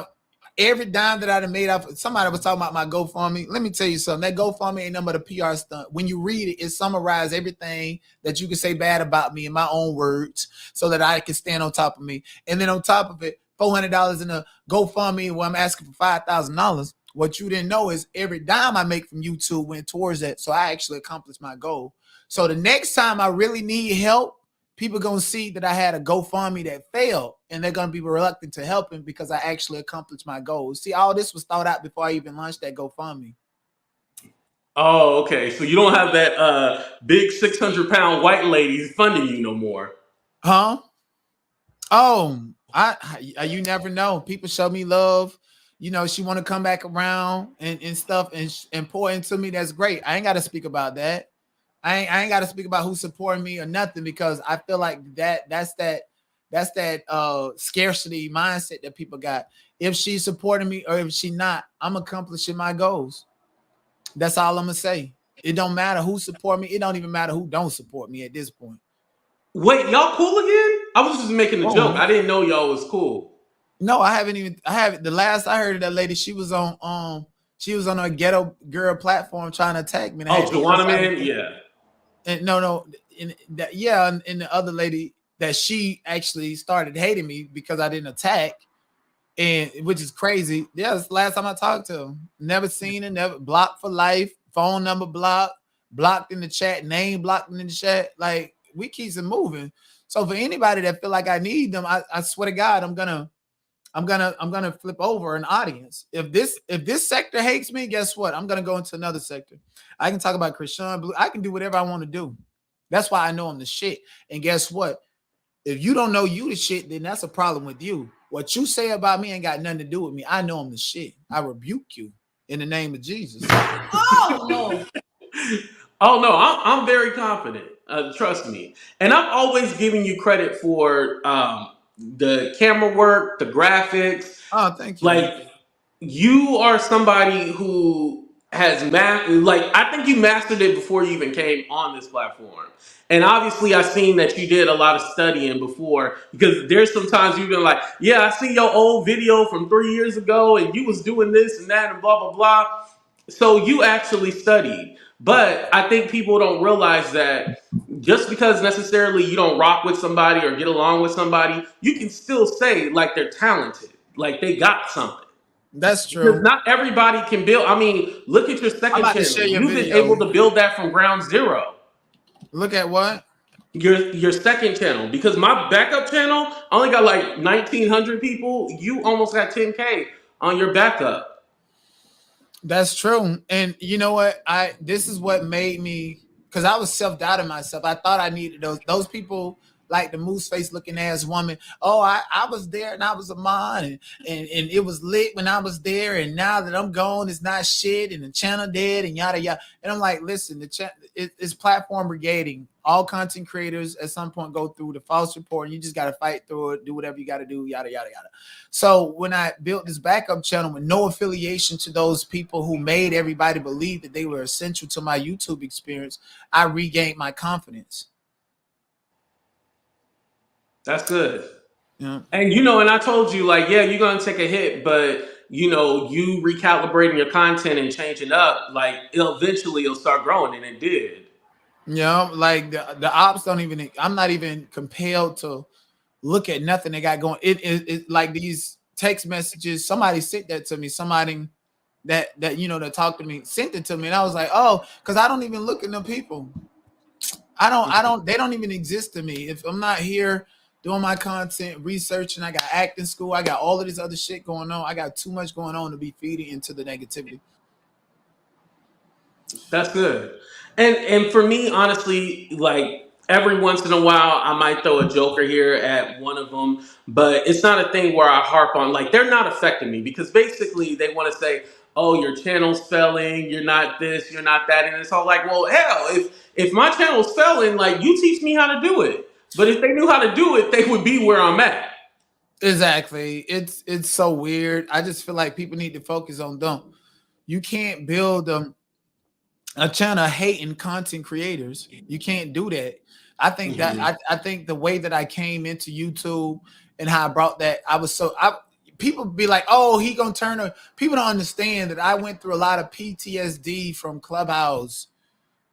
Every dime that I done made off, somebody was talking about my GoFundMe. Let me tell you something. That GoFundMe ain't nothing but a PR stunt. When you read it, it summarizes everything that you can say bad about me in my own words so that I can stand on top of me. And then on top of it, $400 in a GoFundMe where I'm asking for $5,000. What you didn't know is every dime I make from YouTube went towards that. So I actually accomplished my goal. So the next time I really need help, people going to see that I had a GoFundMe that failed, and they're going to be reluctant to help him because I actually accomplished my goals. See, all this was thought out before I even launched that GoFundMe.
Oh, okay. So you don't have that big 600-pound white lady funding you no more.
Huh? Oh, You never know. People show me love. You know, she want to come back around and stuff and pour into me. That's great. I ain't got to speak about that. I ain't got to speak about who's supporting me or nothing, because I feel like that's that scarcity mindset that people got. If she's supporting me or if she not, I'm accomplishing my goals. That's all I'm gonna say. It don't matter who support me. It don't even matter who don't support me at this point.
Wait, y'all cool again? I was just making a joke.
Oh
I didn't know y'all was cool.
no, I haven't even. I haven't. The last I heard of that lady, she was on a ghetto girl platform trying to attack me. And I
Oh,
had to cuss
Joanna
out
Man? Yeah.
and no, yeah, and the other lady that she actually started hating me because I didn't attack, and which is crazy. Yeah, that's the last time I talked to her. Never seen her, never blocked for life, phone number blocked, blocked in the chat, name blocked in the chat. Like we keeps it moving. So for anybody that feel like I need them, I swear to God, I'm gonna flip over an audience. If this sector hates me, guess what? I'm gonna go into another sector. I can talk about Krishan Blue. I can do whatever I want to do. That's why I know I'm the shit. And guess what? If you don't know you the shit, then that's a problem with you. What you say about me ain't got nothing to do with me. I know I'm the shit. I rebuke you in the name of Jesus.
Oh no.
Oh no, I'm very confident. Trust me. And I'm always giving you credit for the camera work, the graphics.
Oh, thank you.
Like you are somebody who has like I think you mastered it before you even came on this platform. And obviously I've seen that you did a lot of studying before, because there's sometimes you've been like, yeah, I see your old video from 3 years ago and you was doing this and that and blah blah blah. So you actually studied. But I think people don't realize that just because necessarily you don't rock with somebody or get along with somebody, you can still say like they're talented, like they got something.
That's
Because
true.
not everybody can build. I mean, look at your
I'm
second
about to share
channel.
your
You've been
video.
able to build that from ground zero.
Look at what?
Your second channel, because my backup channel only got like 1,900 people. You almost got 10K on your backup.
That's true. And you know what? This is what made me, because I was self-doubting myself. I thought I needed those people like the moose face looking ass woman. Oh, I was there and I was a mod and it was lit when I was there, and now that I'm gone, it's not shit and the channel dead and yada yada. And I'm like, listen, it's platform brigading. All content creators at some point go through the false report, and you just gotta fight through it, do whatever you gotta do, yada yada yada. So when I built this backup channel with no affiliation to those people who made everybody believe that they were essential to my YouTube experience, I regained my confidence.
That's good.
Yeah.
And and I told you, like, yeah, you're gonna take a hit, but you recalibrating your content and changing up, like it'll start growing, and it did.
Like the ops don't even, I'm not even compelled to look at nothing they got going. It like these text messages, somebody sent that to me, somebody that talked to me sent it to me, and I was like, oh, because I don't even look at them people. They don't even exist to me. If I'm not here doing my content, researching, I got acting school, I got all of this other shit going on. I got too much going on to be feeding into the negativity.
That's good. And for me, honestly, like every once in a while, I might throw a joker here at one of them, but it's not a thing where I harp on. Like they're not affecting me, because basically they want to say, "Oh, your channel's failing. You're not this. You're not that," and it's all like, "Well, hell, if my channel's failing, like you teach me how to do it. But if they knew how to do it, they would be where I'm at."
Exactly. It's so weird. I just feel like people need to focus on them. You can't build a channel hating content creators. You can't do that. I think that
Mhm.
I think the way that I came into YouTube and how I brought that, people be like, oh, he gonna turn a, people don't understand that I went through a lot of PTSD from Clubhouse.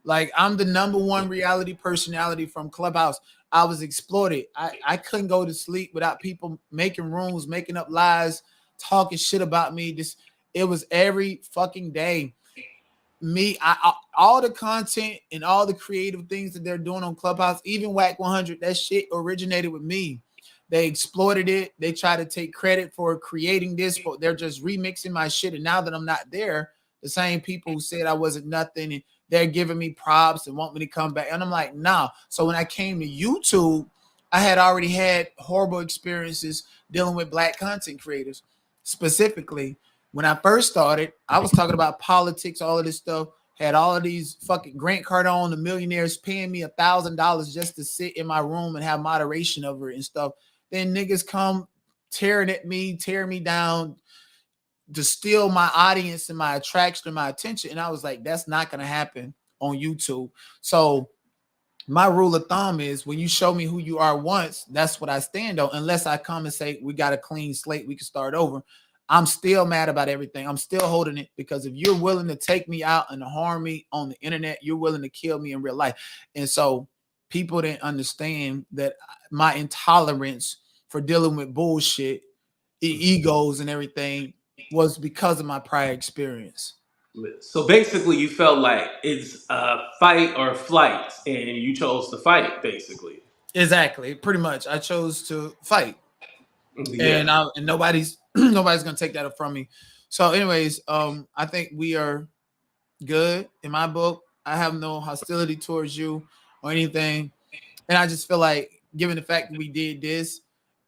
Like I'm the number one reality personality from Clubhouse. I was exploited. I couldn't go to sleep without people making rooms, making up lies, talking shit about me. It was every fucking day. All the content and all the creative things that they're doing on Clubhouse, even Whack 100, that shit originated with me. They exploited it. They try to take credit for creating this, but they're just remixing my shit. And now that I'm not there, the same people who said I wasn't nothing, and they're giving me props and want me to come back. And I'm like, nah. So when I came to YouTube, I had already had horrible experiences dealing with black content creators. Specifically, when I first started, I was talking about politics, all of this stuff. Had all of these fucking Grant Cardone, the millionaires paying me $1,000 just to sit in my room and have moderation over it and stuff. Then niggas come tearing at me, tearing me down to steal my audience and my attraction and my attention. And I was like, that's not going to happen on YouTube. So my rule of thumb is when you show me who you are once, that's what I stand on. Unless I come and say, we got a clean slate, we can start over. I'm still mad about everything. I'm still holding it because if you're willing to take me out and to harm me on the internet, you're willing to kill me in real life. And so people didn't understand that my intolerance for dealing with bullshit, egos and everything was because of my prior experience.
So basically, you felt like it's fight or flight, and you chose to fight. Basically,
Exactly. Pretty much. I chose to fight.
yeah.
And nobody's nobody's gonna take that from me. So, anyways, I think we are good in my book. I have no hostility towards you or anything, and I just feel like, given the fact that we did this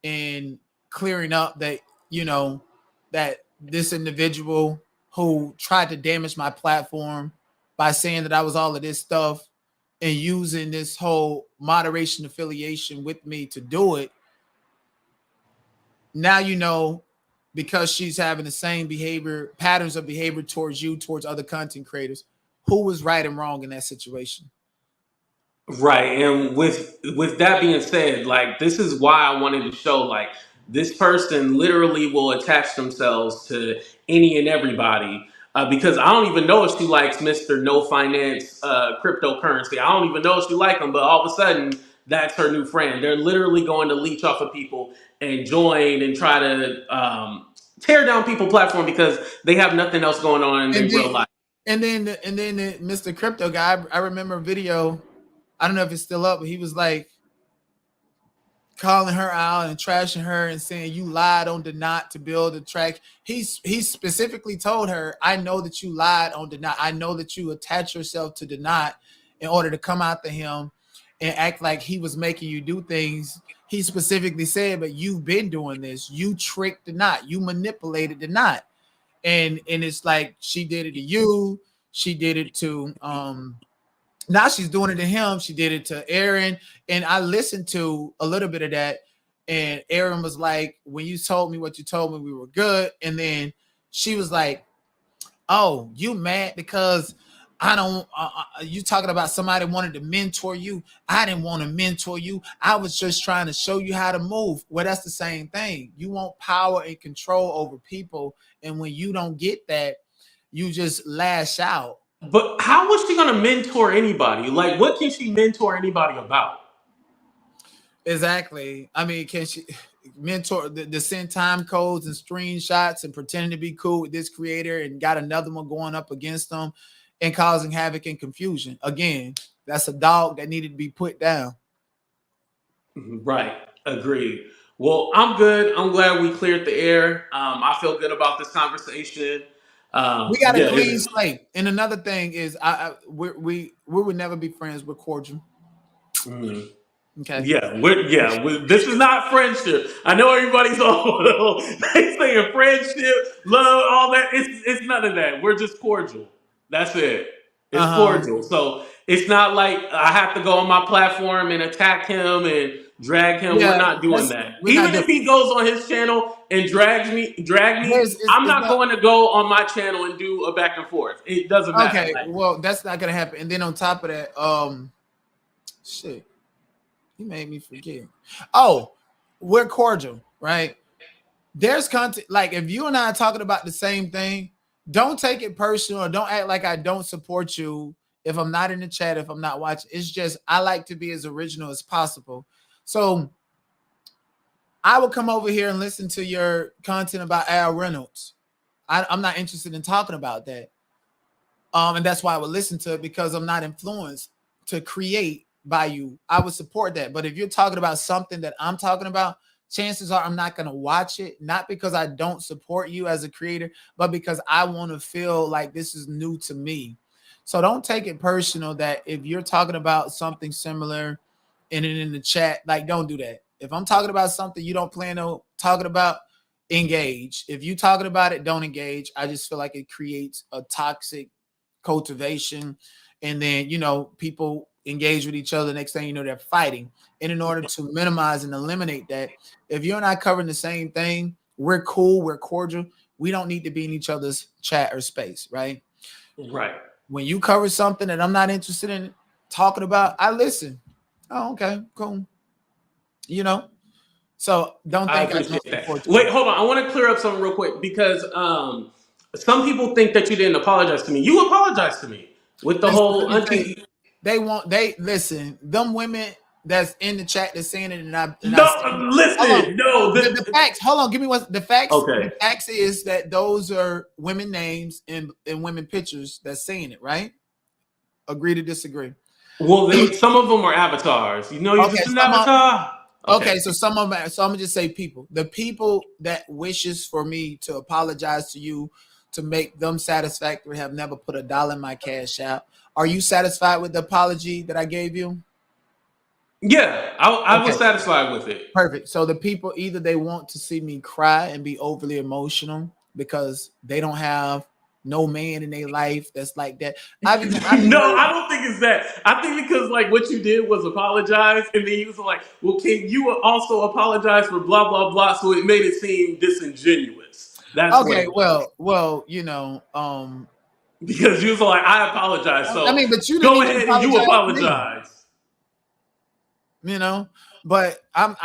and clearing up that that this individual who tried to damage my platform by saying that I was all of this stuff and using this whole moderation affiliation with me to do it. Now because she's having the same patterns of behavior towards you, towards other content creators, who was right and wrong in that situation.
Right, and with that being said, like this is why I wanted to show like this person literally will attach themselves to any and everybody because I don't even know if she likes Mr. No Finance cryptocurrency. I don't even know if she like him, but all of a sudden that's her new friend. They're literally going to leech off of people and join and try to tear down people platform because they have nothing else going on in
And
their
then
real life.
the Mr. Crypto guy, I remember a video. I don't know if it's still up, but he was like calling her out and trashing her and saying you lied on Donat to build a track. He specifically told her, I know that you lied on Donat. I know that you attach yourself to Donat in order to come after him and act like he was making you do things. He specifically said, but you've been doing this. You tricked Donat. You manipulated Donat. And it's like she did it to you. She did it to now she's doing it to him. She did it to Aaron. And I listened to a little bit of that. And Aaron was like, when you told me what you told me, we were good. And then she was like, oh, you mad because I don't, you talking about somebody wanted to mentor you. I didn't want to mentor you. I was just trying to show you how to move. Well, that's the same thing. You want power and control over people. And when you don't get that, you just lash out.
But how was she gonna mentor anybody? Like, what can she mentor anybody about?
Exactly. I mean, can she mentor the send time codes and screenshots and pretending to be cool with this creator and got another one going up against them and causing havoc and confusion? Again, that's a dog that needed to be put down.
Right. Agreed. Well, I'm good. I'm glad we cleared the air. I feel good about this conversation.
We got a
Yeah.
clean slate. And another thing is, we would never be friends. We're cordial.
Mhm.
Okay.
Yeah. This is not friendship. I know everybody's all they saying friendship, love, all that. It's none of that. We're just cordial. That's it. It's
Uh huh.
cordial. So it's not like I have to go on my platform and attack him and drag him. We're
Yeah.
not doing that.
We're not
Even
doing.
if he goes on his channel and drag me, I'm
It's
not
not
going to go on my channel and do a back and forth. It doesn't matter.
okay.
Like,
Well, that's not gonna happen. And then on top of that, shit. You made me forget. Oh, we're cordial, right? There's content like if you and I are talking about the same thing, don't take it personal or don't act like I don't support you if I'm not in the chat, if I'm not watching. It's just I like to be as original as possible. So I will come over here and listen to your content about Al Reynolds. I'm not interested in talking about that. And that's why I would listen to it because I'm not influenced to create by you. I would support that. But if you're talking about something that I'm talking about, chances are I'm not going to watch it, not because I don't support you as a creator, but because I want to feel like this is new to me. So don't take it personal that if you're talking about something similar and then in the chat, like, don't do that. If I'm talking about something you don't plan on talking about, engage. If you talking about it, don't engage. I just feel like it creates a toxic cultivation, and then people engage with each other. Next thing you know, they're fighting. And in order to minimize and eliminate that, if you're not covering the same thing, we're cool, we're cordial. We don't need to be in each other's chat or space, right?
Right.
When you cover something that I'm not interested in talking about, I listen. Oh, okay, cool. So don't
I
think I
appreciate
don't
that.
support you.
Wait, hold on. I want to clear up something real quick because some people think that you didn't apologize to me. You apologized to me with the
Listen,
whole
let me say,
auntie.
they listen. Them women that's in the chat that's saying it, and I
No,
hold on.
listen. No.
The facts. Hold on. Give me what the facts.
Okay.
The facts is that those are women names and women pictures that's saying it, right? Agree to disagree.
Well, some of them are avatars. You know, you're
Okay,
just an avatar.
Okay, so some of them. So I'm gonna just say people. The people that wishes for me to apologize to you to make them satisfactory have never put $1 in my cash app. Are you satisfied with the apology that I gave you?
Yeah, I was
Okay,
satisfied with it.
perfect. So the people, either they want to see me cry and be overly emotional because they don't have no man in their life that's like that. I've even
No,
heard,
I don't think it's that. I think because like what you did was apologize, and then you was like, "Well, can you also apologize for blah blah blah?" So it made it seem disingenuous. That's what
okay,
it was.
well,
Because you was like, "I apologize."
I
So
mean, but you didn't
go
even
ahead and you
apologize to me.
apologize.
But I'm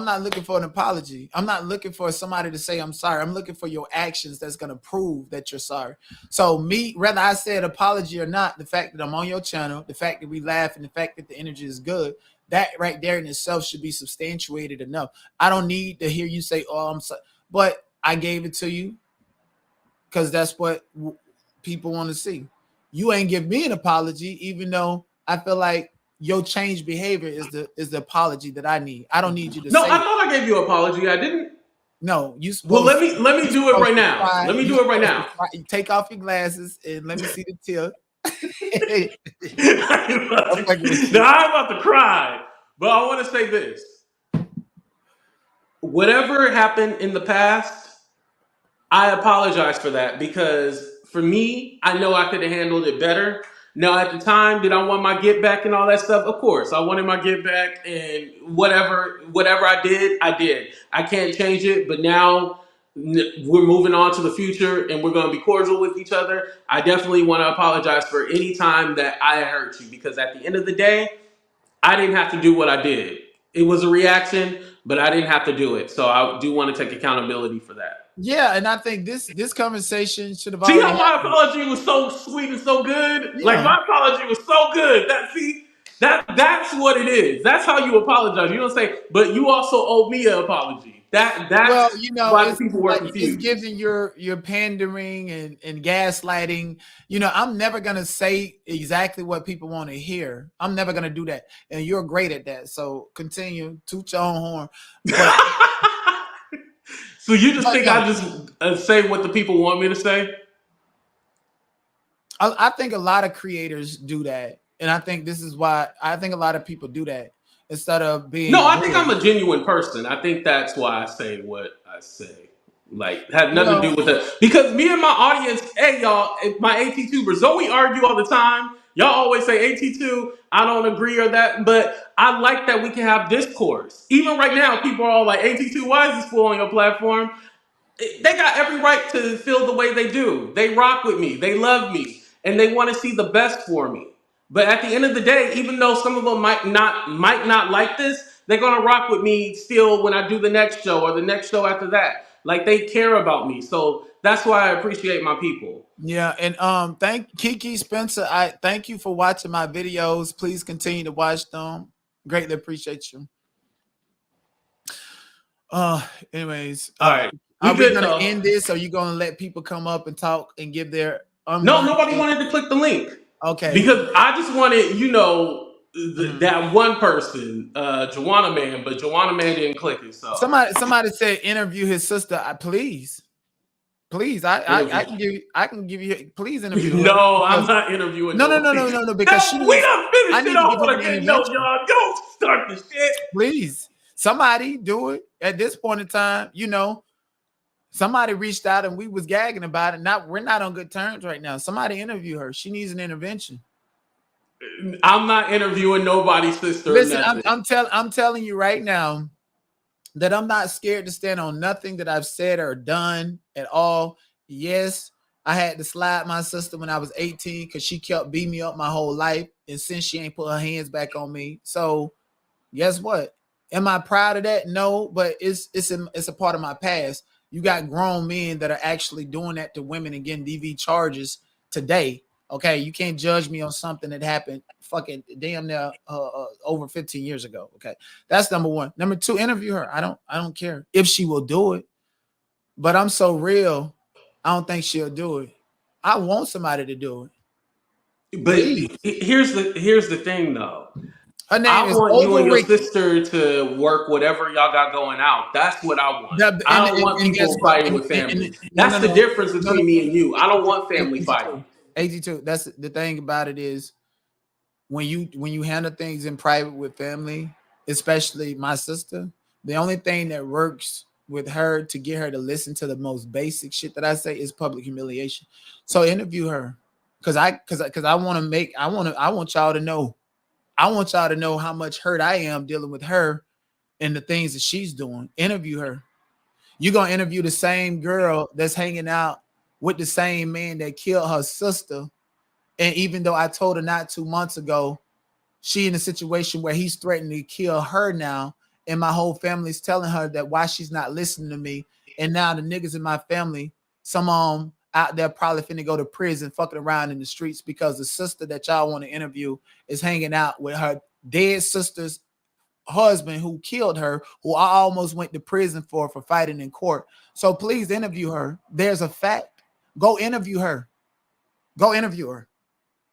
not looking for an apology. I'm not looking for somebody to say I'm sorry. I'm looking for your actions that's going to prove that you're sorry. So me, whether I said apology or not, the fact that I'm on your channel, the fact that we laugh, and the fact that the energy is good, that right there in itself should be substantiated enough. I don't need to hear you say, "Oh, I'm sorry," but I gave it to you because that's what people want to see. You ain't give me an apology, even though I feel like your changed behavior is the apology that I need. I don't need you to
No,
say
I
it.
thought I gave you an apology. I didn't.
No,
Well, let me do it right now.
cry.
Let me
You
do it right
supposed to
now.
cry. You take off your glasses and let me see the tip.
I'm about
I'm fucking with
to, now
you.
I'm about to cry, but I want to say this: whatever happened in the past, I apologize for that because for me, I know I could have handled it better. Now, at the time, did I want my get back and all that stuff? Of course, I wanted my get back, and whatever I did, I did. I can't change it, but now we're moving on to the future, and we're going to be cordial with each other. I definitely want to apologize for any time that I hurt you because at the end of the day, I didn't have to do what I did. It was a reaction, but I didn't have to do it. So I do want to take accountability for that.
Yeah, and I think this conversation should have
See
already
how my
happened.
apology was so sweet and so good? Like
Yeah.
my apology was so good. That's what it is. That's how you apologize. You don't say, but you also owe me an apology.
Well,
That's why the
it's
people were
like it's
confused.
giving your pandering and gaslighting. I'm never gonna say exactly what people want to hear. I'm never gonna do that, and you're great at that. So continue, toot your own horn. But
So you just
but
think
no,
I just say what the people want me to say?
I think a lot of creators do that, and I think this is why I think a lot of people do that instead of
No,
being
I think
real.
I'm a genuine person. I think that's why I say what I say. Like, had nothing to
Well,
do with it. Because me and my audience, hey, y'all, my AT2bers, don't we argue all the time? Y'all always say AT2, I don't agree or that, but I like that we can have discourse. Even right now, people are all like, AT2, why is this fool on your platform? They got every right to feel the way they do. They rock with me. They love me, and they want to see the best for me. But at the end of the day, even though some of them might not like this, they're gonna rock with me still when I do the next show or the next show after that. Like they care about me, so that's why I appreciate my people.
yeah, and thank Kiki Spencer. I thank you for watching my videos. Please continue to watch them. Greatly appreciate you. Anyways,
All right, we
are we
good
gonna
though.
end this? Or are you gonna let people come up and talk and give their
No,
unwarranted?
nobody wanted to click the link
Okay.
because I just wanted,
Mhm.
that one person, Joanna Man, but Joanna Man didn't click it. So
Somebody said interview his sister. Please. Please, I can give you please interview her.
No, I'm not interviewing.
No, because she
Hell, we
needs,
done
I
finished
need
it
to
off
give her
on
an
a good note,
intervention.
y'all. Don't start the shit.
Please, somebody do it at this point in time. You know, somebody reached out and we was gagging about it. We're not on good terms right now. Somebody interview her. She needs an intervention.
I'm not interviewing nobody's sister or
Listen,
nothing.
I'm telling you right now that I'm not scared to stand on nothing that I've said or done at all. Yes, I had to slide my sister when I was 18 because she kept beating me up my whole life. And since she ain't put her hands back on me. So guess what? Am I proud of that? No, but it's a part of my past. You got grown men that are actually doing that to women and getting DV charges today. Okay, you can't judge me on something that happened fucking damn near over 15 years ago. Okay, that's number one. Number two, interview her. I don't care if she will do it, but I'm so real. I don't think she'll do it. I want somebody to do it.
But
Please.
here's the thing, though.
Her name
I
is
want you and
Over
your
Ricky.
sister to work whatever y'all got going out. That's what I want. I don't want
And guess
people
what?
fighting with family.
No,
That's the difference between me and you. I don't want family fighting.
AT2. AT2. That's the thing about it is when you handle things in private with family, especially my sister, the only thing that works with her to get her to listen to the most basic shit that I say is public humiliation. So interview her. I want y'all to know. I want y'all to know how much hurt I am dealing with her and the things that she's doing. Interview her. You're gonna interview the same girl that's hanging out with the same man that killed her sister. And even though I told her not 2 months ago, she in a situation where he's threatening to kill her now, and my whole family's telling her that why she's not listening to me. And now the niggas in my family, some of them out there probably finna go to prison, fucking around in the streets because the sister that y'all want to interview is hanging out with her dead sister's husband who killed her, who I almost went to prison for fighting in court. So please interview her. There's a fact. Go interview her. Go interview her.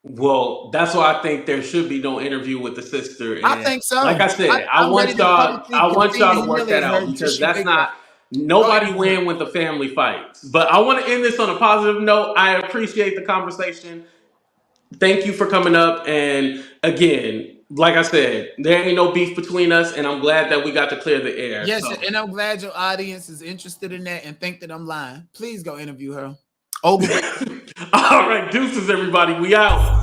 Well, that's why I think there should be no interview with the sister.
I
And
think so.
like I said,
I'm ready to publicly
I want
continue
y'all
to
to work that
humiliate her
out
until
because
she
that's
wakes up.
not
Go
nobody
interview her.
win when the family fights. But I want to end this on a positive note. I appreciate the conversation. Thank you for coming up. And again, like I said, there ain't no beef between us, and I'm glad that we got to clear the air.
Yes,
So,
and I'm glad your audience is interested in that and think that I'm lying. Please go interview her. Over.
all right, deuces, everybody. We out.